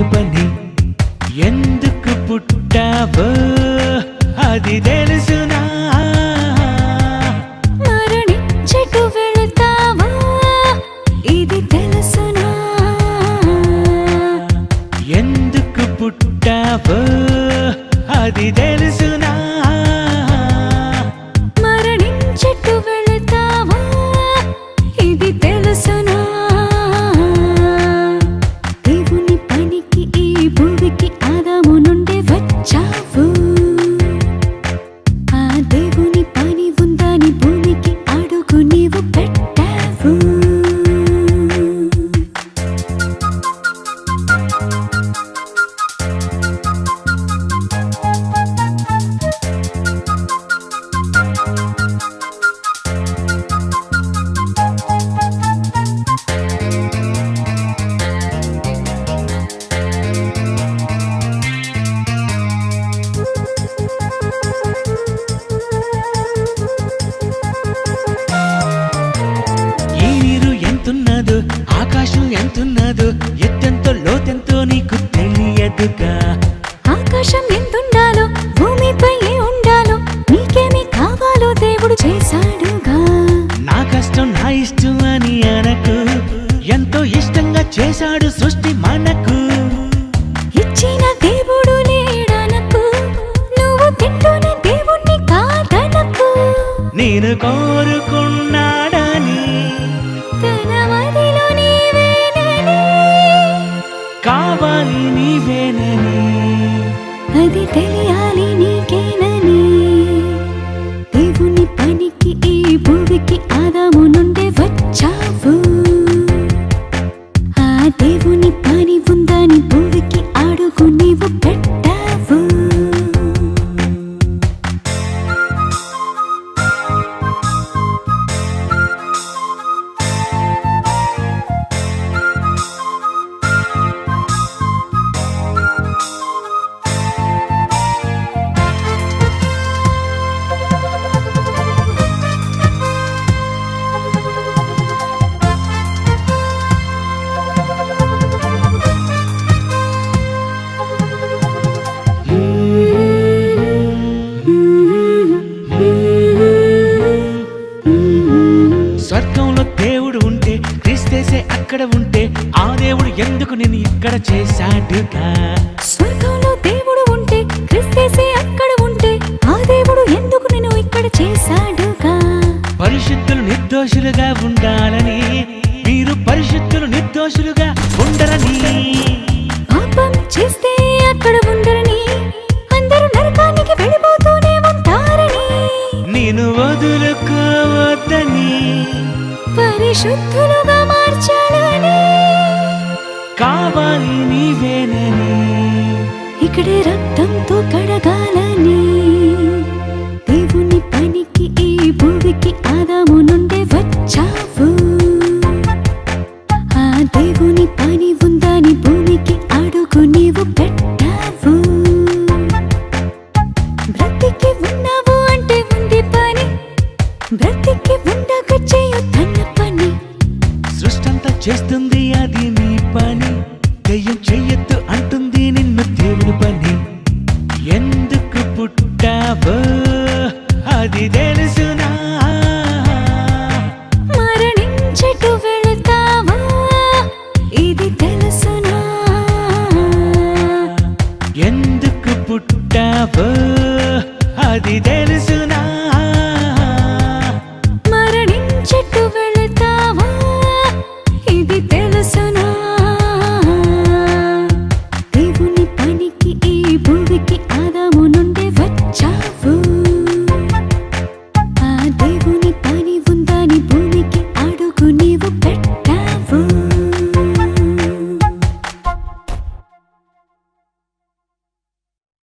తెలుపని ఎందుకు పుట్టావో అది తెలుసునా మరణించెటు వెళతావా ఇది తెలుసునా ఎందుకు పుట్టావో అది తెలుసునా మరణించెటు వెళతావా ఇది తెలుసునా దేవుని పనికి ఈ భూమికి ఆదాము నుండి వచ్చావు ఆ దేవుని పని ఉందని భూమికి అడుగు నీవు పెట్టావు ఈ నీరు ఎంతున్నదో ఆకాశం ఎంతున్నదో ఎత్తెంతో లోతెంతో నీకు తెలియదుగా ఆకాశం ఎంతుండాలో భూమిపై ఏ ఉండాలో నీకేమి కావాలో దేవుడు చేశాడుగా నా కష్టం నా ఇష్టం అని అనకు ఎంతో ఇష్టంగా చేశాడు సృష్టి మనకు ఇచ్చిన దేవుడు లేడనకు నువ్వు తింటున్న దేవుణ్ణి కాదనకు నేను కోరుకున్నాడని తన మదిలో నీవేనని కావాలి నీవేనని అది తెలియాలి నీకేనని దేవుని పనికి ఈ భూమికి ఆదాము నుండి వచ్చావు ఆ దేవుని పని ఉందని భూమికి అడుగు నీవు పెట్టావు స్వర్గంలో దేవుడు ఉంటే క్రీస్తేసే అక్కడ ఉంటే ఆ దేవుడు ఎందుకు నేను ఇక్కడ చేశాడుగా స్వర్గంలో దేవుడు ఉంటే క్రిస్తేసే అక్కడ ఉంటే ఆ దేవుడు ఎందుకు నేను ఇక్కడ చేశాడుగా పరిశుద్ధులు నిర్దోషులుగా ఉండాలని మీరు పరిశుద్ధులు నిర్దోషులుగా ఉండరని పాపం చేస్తే అక్కడ ఉండరని అందరూ నరకానికి వెళ్ళిపోతూనే ఉంటారని నేను వదులుకోవద్దని పరిశుద్ధులుగా మార్చాలని కావాలి నీవేనని ఇక్కడే రక్తంతో కడగాలని దేవుని పనికి ఈ భూమికి ఆదాము నుండి వచ్చావు ఆ దేవుని పని ఉందని భూమికి అడుగు నీవు పెట్టావు